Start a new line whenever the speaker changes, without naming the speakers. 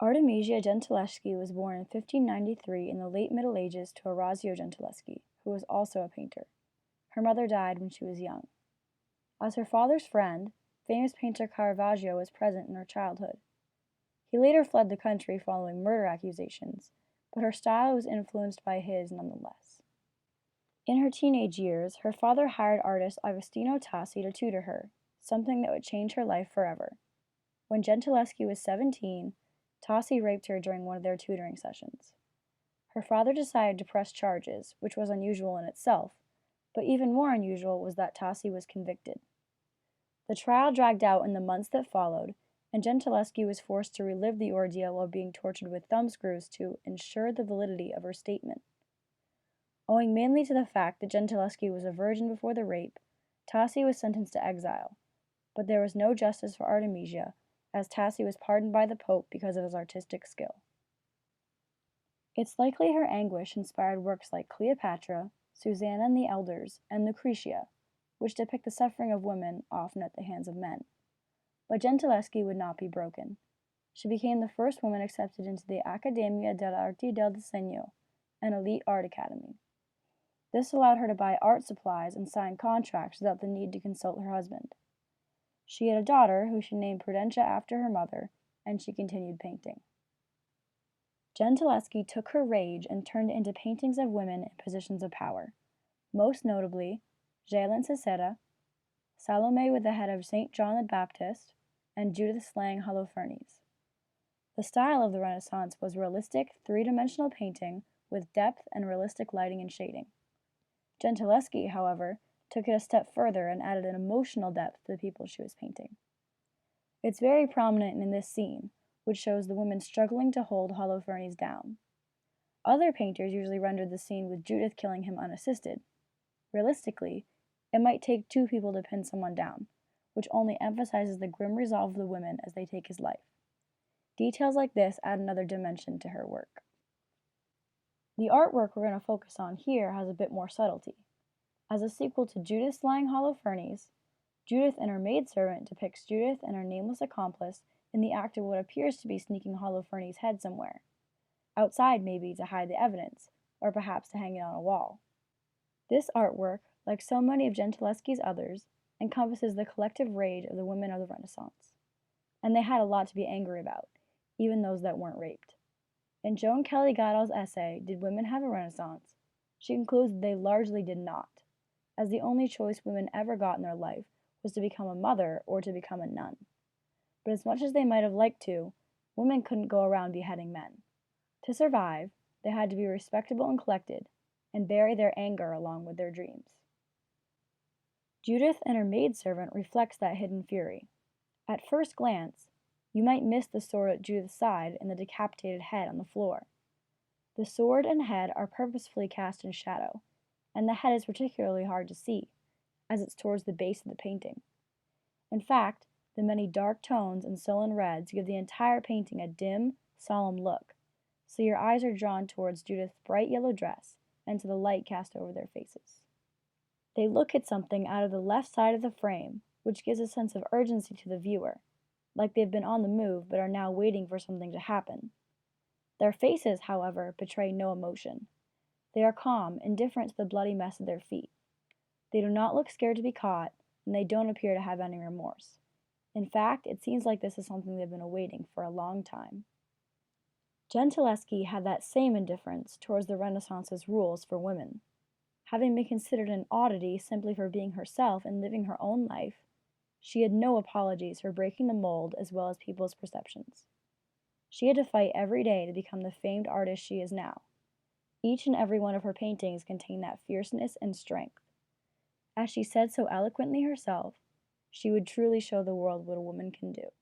Artemisia Gentileschi was born in 1593 in the late Middle Ages to Orazio Gentileschi, who was also a painter. Her mother died when she was young. As her father's friend, famous painter Caravaggio was present in her childhood. He later fled the country following murder accusations, but her style was influenced by his nonetheless. In her teenage years, her father hired artist Agostino Tassi to tutor her, something that would change her life forever. When Gentileschi was 17, Tassi raped her during one of their tutoring sessions. Her father decided to press charges, which was unusual in itself, but even more unusual was that Tassi was convicted. The trial dragged out in the months that followed, and Gentileschi was forced to relive the ordeal while being tortured with thumbscrews to ensure the validity of her statement. Owing mainly to the fact that Gentileschi was a virgin before the rape, Tassi was sentenced to exile, but there was no justice for Artemisia, as Tassi was pardoned by the Pope because of his artistic skill. It's likely her anguish inspired works like Cleopatra, Susanna and the Elders, and Lucretia, which depict the suffering of women, often at the hands of men. But Gentileschi would not be broken. She became the first woman accepted into the Accademia delle Arti del Disegno, an elite art academy. This allowed her to buy art supplies and sign contracts without the need to consult her husband. She had a daughter who she named Prudentia after her mother, and she continued painting. Gentileschi took her rage and turned it into paintings of women in positions of power, most notably Jael and Sisera, Salome with the head of St. John the Baptist, and Judith slaying Holofernes. The style of the Renaissance was realistic, three-dimensional painting with depth and realistic lighting and shading. Gentileschi, however, took it a step further and added an emotional depth to the people she was painting. It's very prominent in this scene, which shows the women struggling to hold Holofernes down. Other painters usually rendered the scene with Judith killing him unassisted. Realistically, it might take two people to pin someone down, which only emphasizes the grim resolve of the women as they take his life. Details like this add another dimension to her work. The artwork we're going to focus on here has a bit more subtlety. As a sequel to Judith slaying Holofernes, Judith and Her Maidservant depicts Judith and her nameless accomplice in the act of what appears to be sneaking Holofernes' head somewhere. Outside, maybe, to hide the evidence, or perhaps to hang it on a wall. This artwork, like so many of Gentileschi's others, encompasses the collective rage of the women of the Renaissance. And they had a lot to be angry about, even those that weren't raped. In Joan Kelly Goodall's essay, Did Women Have a Renaissance?, she concludes that they largely did not, as the only choice women ever got in their life was to become a mother or to become a nun. But as much as they might have liked to, women couldn't go around beheading men. To survive, they had to be respectable and collected, and bury their anger along with their dreams. Judith and Her Maidservant reflects that hidden fury. At first glance, you might miss the sword at Judith's side and the decapitated head on the floor. The sword and head are purposefully cast in shadow, and the head is particularly hard to see, as it's towards the base of the painting. In fact, the many dark tones and sullen reds give the entire painting a dim, solemn look, so your eyes are drawn towards Judith's bright yellow dress and to the light cast over their faces. They look at something out of the left side of the frame, which gives a sense of urgency to the viewer, like they've been on the move but are now waiting for something to happen. Their faces, however, betray no emotion. They are calm, indifferent to the bloody mess at their feet. They do not look scared to be caught, and they don't appear to have any remorse. In fact, it seems like this is something they've been awaiting for a long time. Gentileschi had that same indifference towards the Renaissance's rules for women. Having been considered an oddity simply for being herself and living her own life, she had no apologies for breaking the mold as well as people's perceptions. She had to fight every day to become the famed artist she is now. Each and every one of her paintings contained that fierceness and strength. As she said so eloquently herself, she would truly show the world what a woman can do.